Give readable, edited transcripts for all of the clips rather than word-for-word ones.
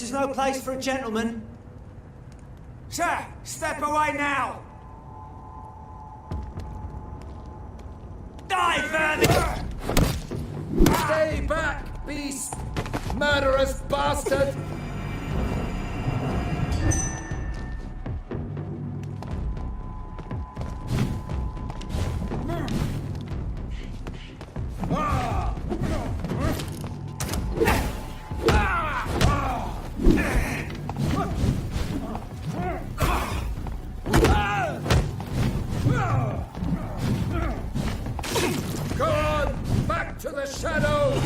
is no place for a gentleman. Sir, step away now! Die, further! Stay back, beast! Murderous bastard! Go on! Back to the shadows!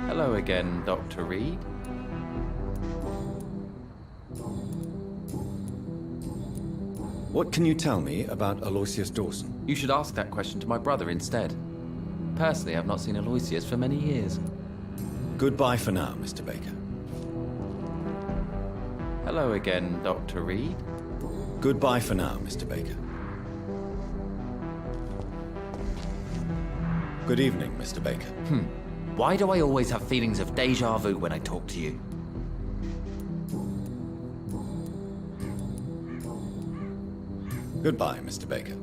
Hello again, Dr. Reed. What can you tell me about Aloysius Dawson? You should ask that question to my brother instead. Personally, I've not seen Aloysius for many years. Goodbye for now, Mr. Baker. Hello again, Dr. Reed. Goodbye for now, Mr. Baker. Good evening, Mr. Baker. Why do I always have feelings of déjà vu when I talk to you? Goodbye, Mr. Baker.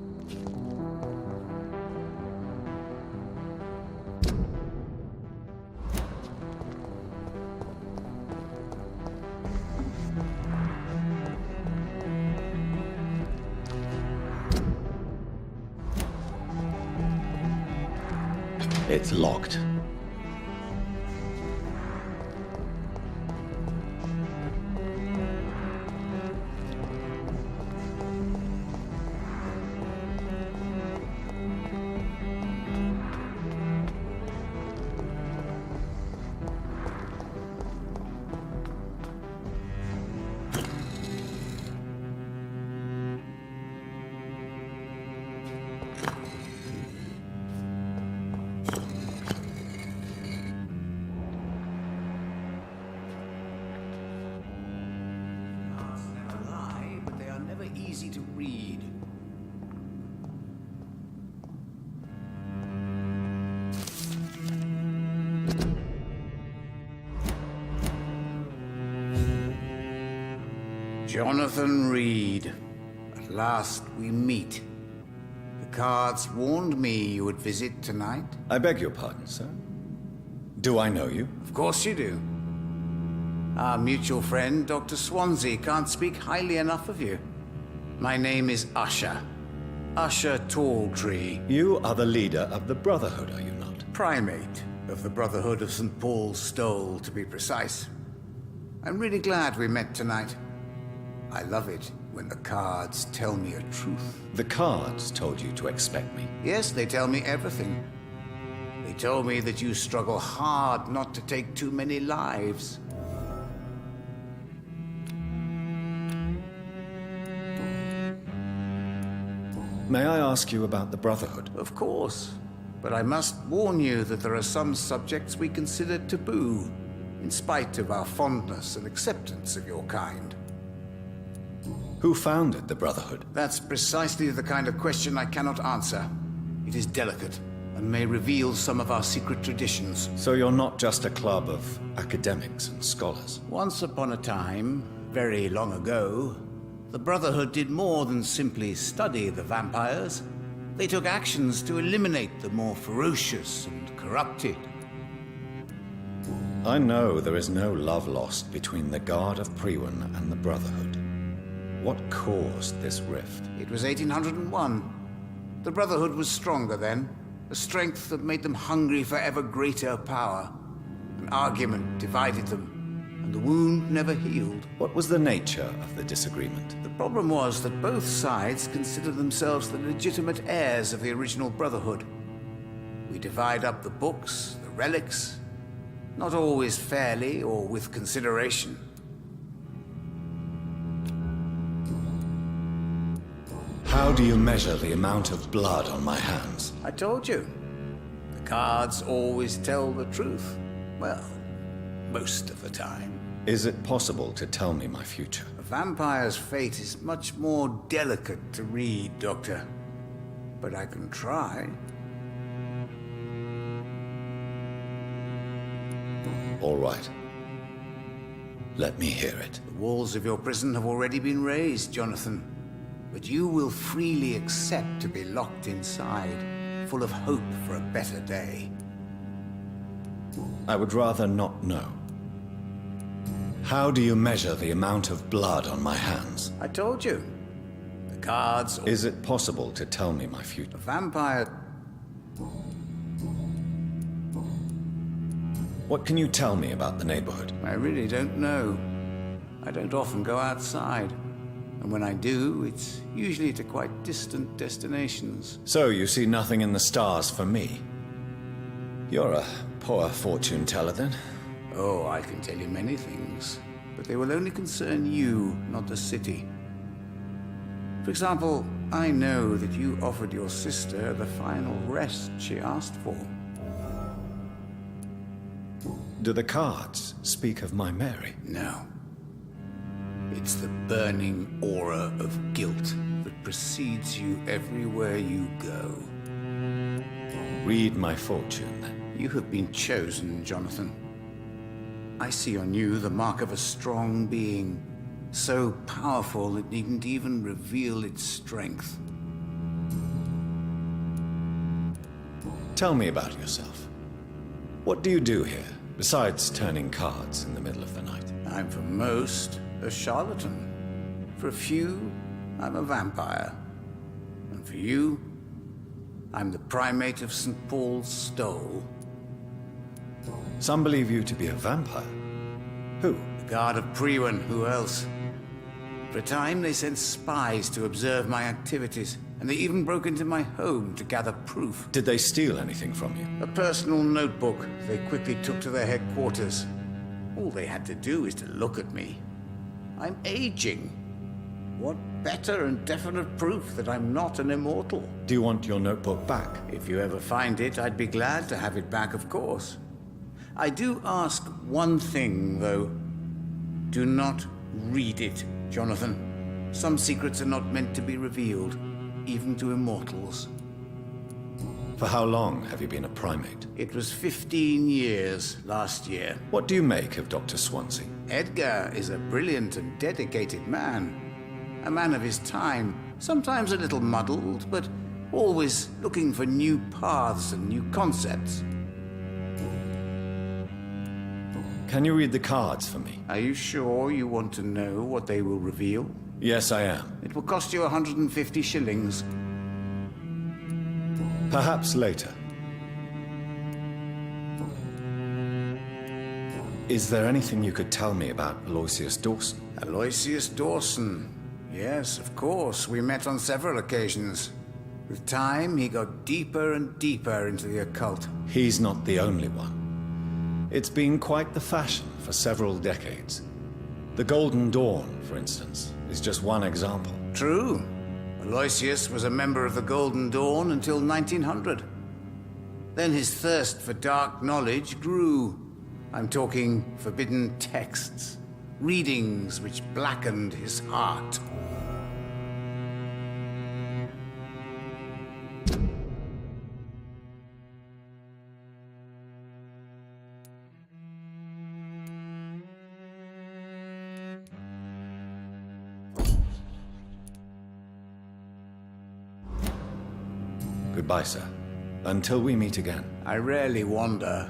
It's locked. easy to read. Jonathan Reed. At last we meet. The cards warned me you would visit tonight. I beg your pardon, sir. Do I know you? Of course you do. Our mutual friend, Dr. Swansea, can't speak highly enough of you. My name is Usher. Usher Talltree. You are the leader of the Brotherhood, are you not? Primate of the Brotherhood of St. Paul's Stole, to be precise. I'm really glad we met tonight. I love it when the cards tell me a truth. The cards told you to expect me. Yes, they tell me everything. They told me that you struggle hard not to take too many lives. May I ask you about the Brotherhood? Of course. But I must warn you that there are some subjects we consider taboo, in spite of our fondness and acceptance of your kind. Who founded the Brotherhood? That's precisely the kind of question I cannot answer. It is delicate, and may reveal some of our secret traditions. So you're not just a club of academics and scholars? Once upon a time, very long ago, the Brotherhood did more than simply study the vampires. They took actions to eliminate the more ferocious and corrupted. I know there is no love lost between the Guard of Priwen and the Brotherhood. What caused this rift? It was 1801. The Brotherhood was stronger then, a strength that made them hungry for ever greater power. An argument divided them, and the wound never healed. What was the nature of the disagreement? The problem was that both sides considered themselves the legitimate heirs of the original Brotherhood. We divide up the books, the relics, not always fairly or with consideration. How do you measure the amount of blood on my hands? I told you. The cards always tell the truth. Well, most of the time. Is it possible to tell me my future? A vampire's fate is much more delicate to read, Doctor. But I can try. All right. Let me hear it. The walls of your prison have already been raised, Jonathan. But you will freely accept to be locked inside, full of hope for a better day. I would rather not know. How do you measure the amount of blood on my hands? I told you. The cards... Is it possible to tell me my future? A vampire... What can you tell me about the neighborhood? I really don't know. I don't often go outside. And when I do, it's usually to quite distant destinations. So you see nothing in the stars for me? You're a poor fortune teller, then? Oh, I can tell you many things, but they will only concern you, not the city. For example, I know that you offered your sister the final rest she asked for. Do the cards speak of my Mary? No. It's the burning aura of guilt that precedes you everywhere you go. Read my fortune, then. You have been chosen, Jonathan. I see on you the mark of a strong being, so powerful it needn't even reveal its strength. Tell me about yourself. What do you do here, besides turning cards in the middle of the night? I'm for most a charlatan. For a few, I'm a vampire. And for you, I'm the primate of St. Paul's Stole. Some believe you to be a vampire. Who? The Guard of Priwen, who else? For a time, they sent spies to observe my activities, and they even broke into my home to gather proof. Did they steal anything from you? A personal notebook they quickly took to their headquarters. All they had to do is to look at me. I'm aging. What better and definite proof that I'm not an immortal? Do you want your notebook back? If you ever find it, I'd be glad to have it back, of course. I do ask one thing, though. Do not read it, Jonathan. Some secrets are not meant to be revealed, even to immortals. For how long have you been a primate? It was 15 years last year. What do you make of Dr. Swansea? Edgar is a brilliant and dedicated man. A man of his time, sometimes a little muddled, but always looking for new paths and new concepts. Can you read the cards for me? Are you sure you want to know what they will reveal? Yes, I am. It will cost you 150 shillings. Perhaps later. Is there anything you could tell me about Aloysius Dawson? Aloysius Dawson. Yes, of course. We met on several occasions. With time, he got deeper and deeper into the occult. He's not the only one. It's been quite the fashion for several decades. The Golden Dawn, for instance, is just one example. True. Aloysius was a member of the Golden Dawn until 1900. Then his thirst for dark knowledge grew. I'm talking forbidden texts, readings which blackened his heart. Goodbye, sir. Until we meet again. I rarely wander,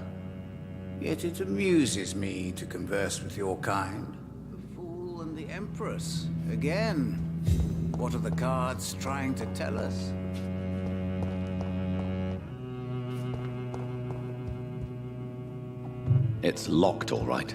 yet it amuses me to converse with your kind. The Fool and the Empress. Again. What are the cards trying to tell us? It's locked, all right.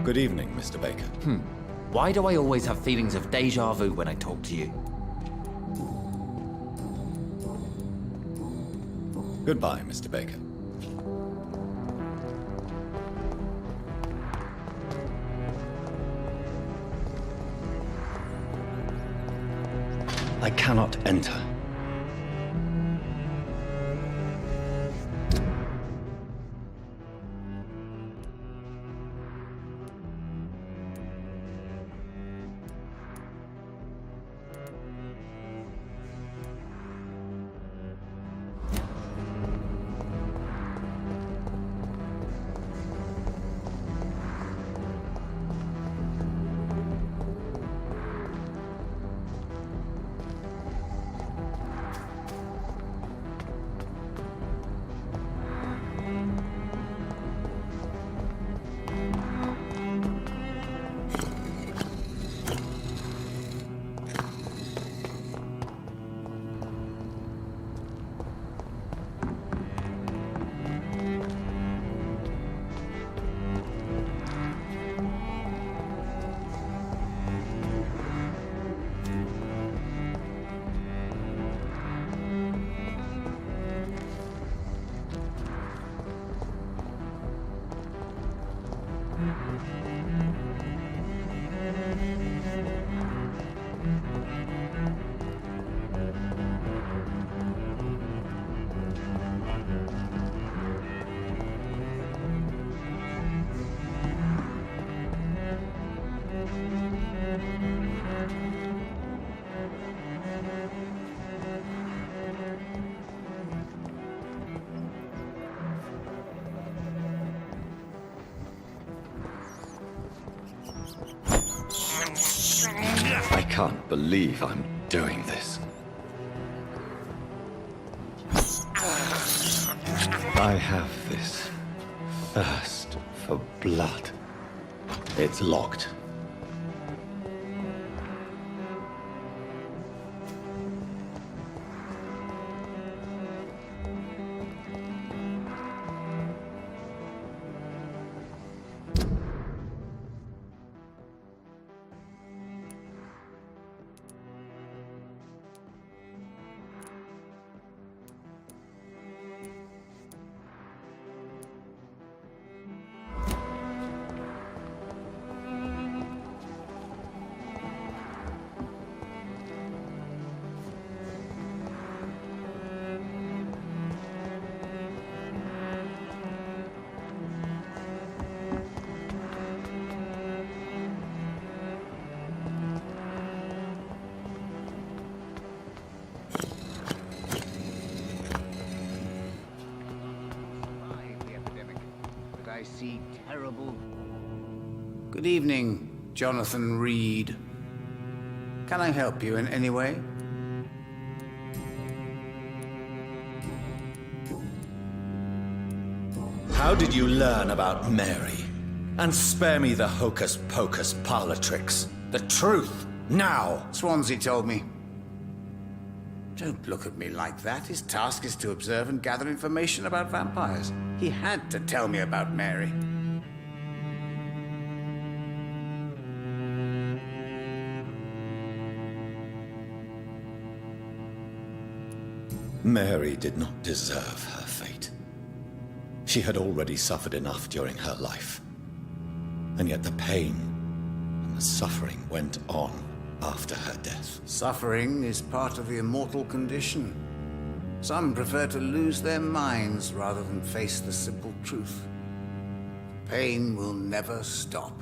Good evening, Mr. Baker. Why do I always have feelings of deja vu when I talk to you? Goodbye, Mr. Baker. I cannot enter. can't believe I'm doing this. I have this thirst for blood. It's locked. I see terrible... Good evening, Jonathan Reed. Can I help you in any way? How did you learn about Mary? And spare me the hocus-pocus parlor tricks. The truth, now! Swansea told me. Don't look at me like that. His task is to observe and gather information about vampires. He had to tell me about Mary. Mary did not deserve her fate. She had already suffered enough during her life. And yet the pain and the suffering went on after her death. Suffering is part of the immortal condition. Some prefer to lose their minds rather than face the simple truth. Pain will never stop.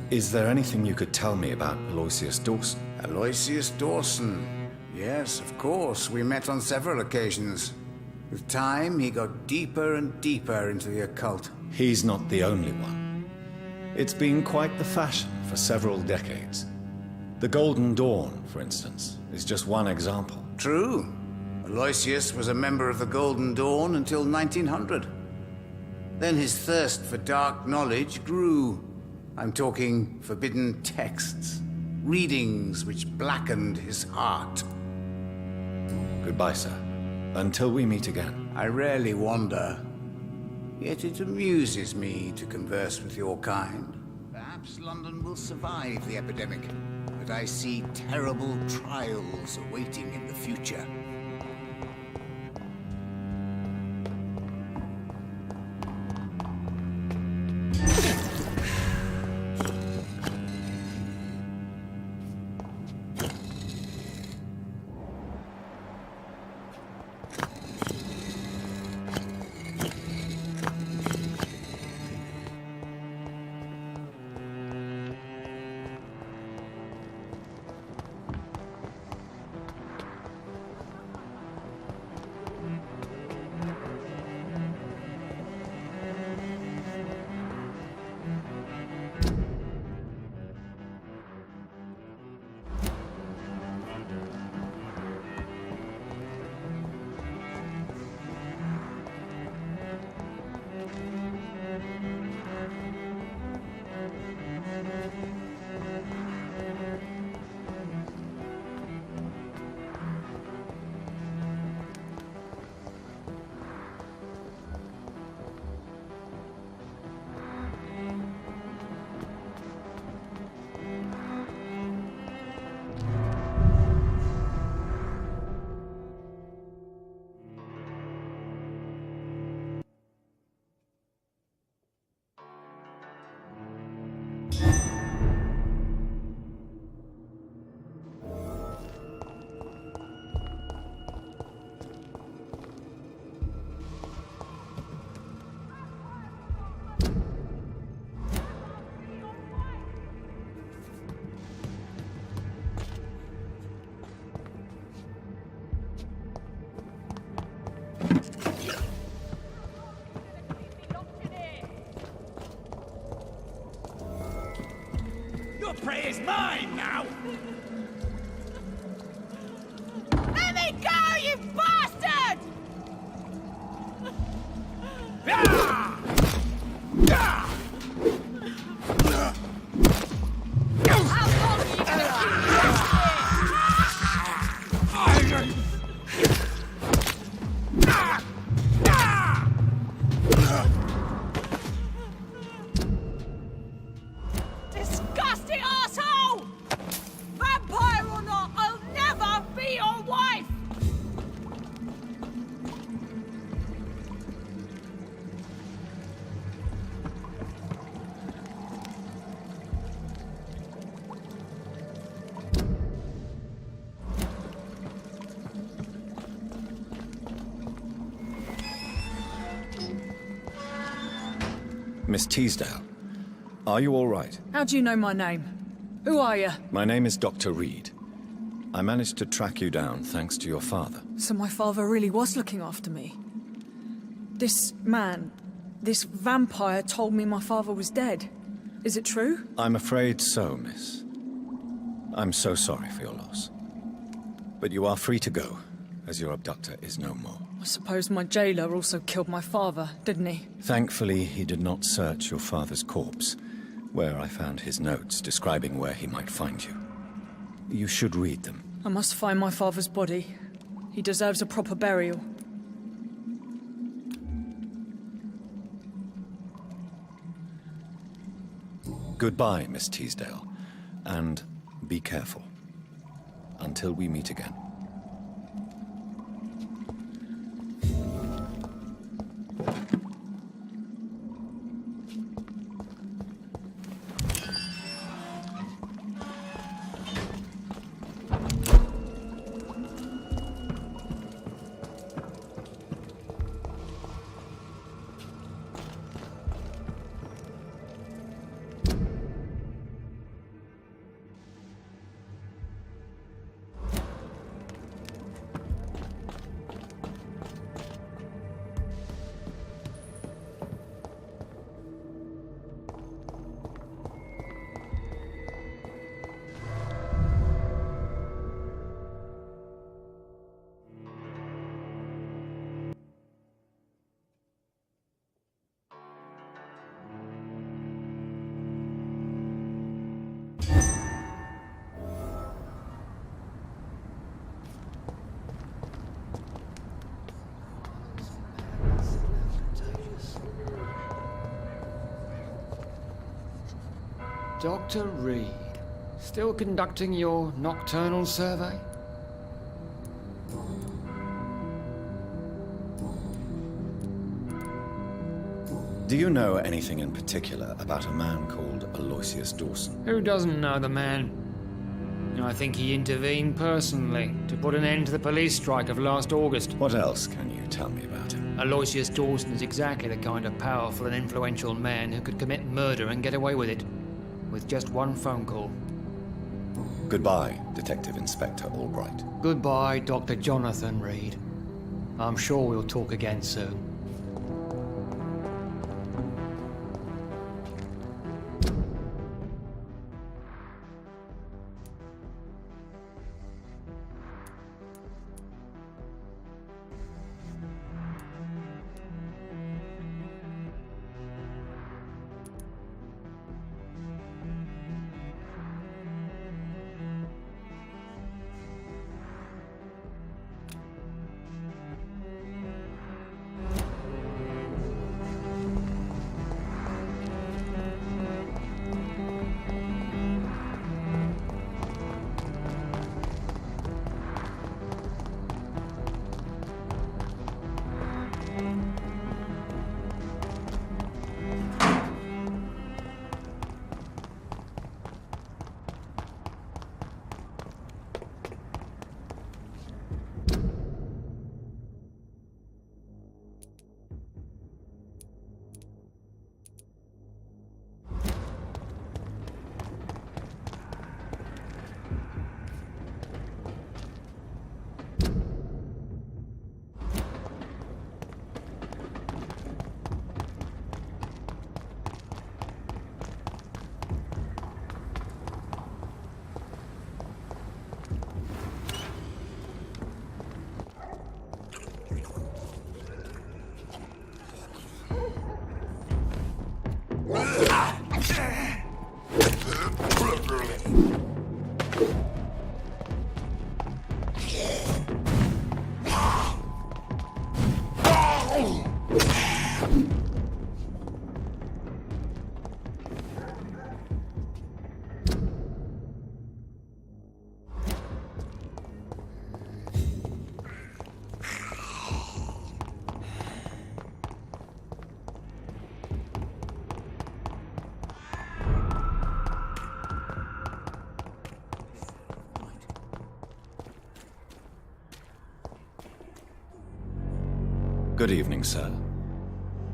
Is there anything you could tell me about Aloysius Dawson? Aloysius Dawson. Yes, of course. We met on several occasions. With time, he got deeper and deeper into the occult. He's not the only one. It's been quite the fashion for several decades. The Golden Dawn, for instance, is just one example. True. Aloysius was a member of the Golden Dawn until 1900. Then his thirst for dark knowledge grew. I'm talking forbidden texts, readings which blackened his heart. Goodbye, sir. Until we meet again. I rarely wander, yet it amuses me to converse with your kind. Perhaps London will survive the epidemic, but I see terrible trials awaiting in the future. Your prey is mine now! Let me go, you bastard! Ah! Ah! How long are you gonna keep disgusting asshole! Vampire or not, I'll never be your wife! Miss Teasdale, are you all right? How do you know my name? Who are you? My name is Dr. Reed. I managed to track you down thanks to your father. So my father really was looking after me. This man, this vampire told me my father was dead. Is it true? I'm afraid so, miss. I'm so sorry for your loss. But you are free to go, as your abductor is no more. I suppose my jailer also killed my father, didn't he? Thankfully, he did not search your father's corpse, where I found his notes describing where he might find you. You should read them. I must find my father's body. He deserves a proper burial. Goodbye, Miss Teasdale, and be careful. Until we meet again. Dr. Reed, still conducting your nocturnal survey? Do you know anything in particular about a man called Aloysius Dawson? Who doesn't know the man? I think he intervened personally to put an end to the police strike of last August. What else can you tell me about him? Aloysius Dawson is exactly the kind of powerful and influential man who could commit murder and get away with it. With just one phone call. Goodbye, Detective Inspector Albright. Goodbye, Dr. Jonathan Reed. I'm sure we'll talk again soon. Good evening, sir.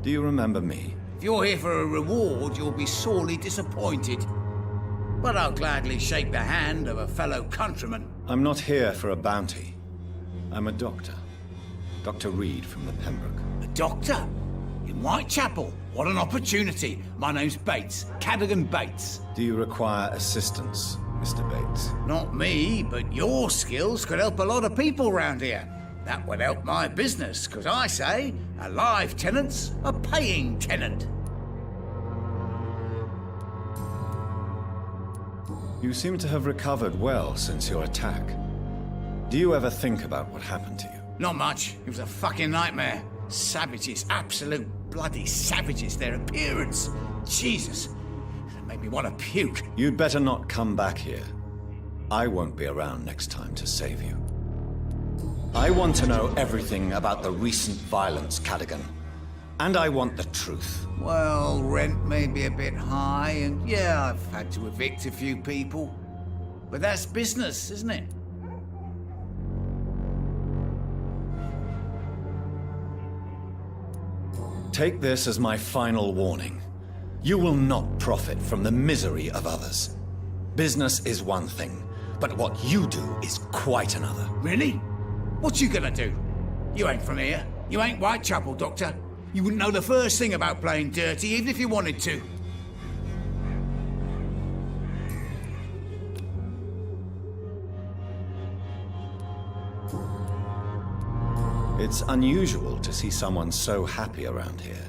Do you remember me? If you're here for a reward, you'll be sorely disappointed. But I'll gladly shake the hand of a fellow countryman. I'm not here for a bounty. I'm a doctor. Dr. Reed from the Pembroke. A doctor? In Whitechapel? What an opportunity. My name's Bates. Cadogan Bates. Do you require assistance, Mr. Bates? Not me, but your skills could help a lot of people round here. That would help my business, because I say a live tenant's a paying tenant. You seem to have recovered well since your attack. Do you ever think about what happened to you? Not much. It was a fucking nightmare. Savages, absolute bloody savages. Their appearance. Jesus. It made me want to puke. You'd better not come back here. I won't be around next time to save you. I want to know everything about the recent violence, Cadogan. And I want the truth. Well, rent may be a bit high, and yeah, I've had to evict a few people. But that's business, isn't it? Take this as my final warning. You will not profit from the misery of others. Business is one thing, but what you do is quite another. Really? What you gonna do? You ain't from here. You ain't Whitechapel, Doctor. You wouldn't know the first thing about playing dirty, even if you wanted to. It's unusual to see someone so happy around here,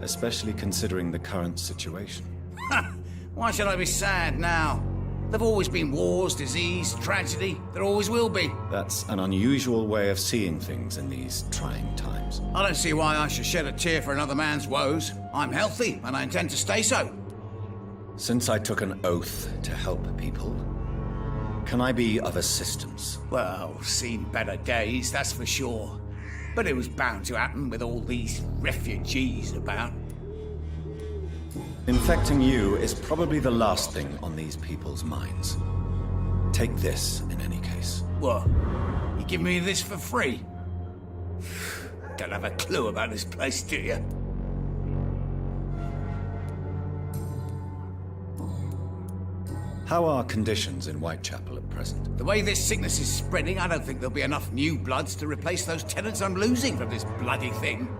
especially considering the current situation. Why should I be sad now? There've always been wars, disease, tragedy. There always will be. That's an unusual way of seeing things in these trying times. I don't see why I should shed a tear for another man's woes. I'm healthy, and I intend to stay so. Since I took an oath to help people, can I be of assistance? Well, seen better days, that's for sure. But it was bound to happen with all these refugees about. Infecting you is probably the last thing on these people's minds. Take this, in any case. What? You give me this for free? Don't have a clue about this place, do you? How are conditions in Whitechapel at present? The way this sickness is spreading, I don't think there'll be enough new bloods to replace those tenants I'm losing from this bloody thing.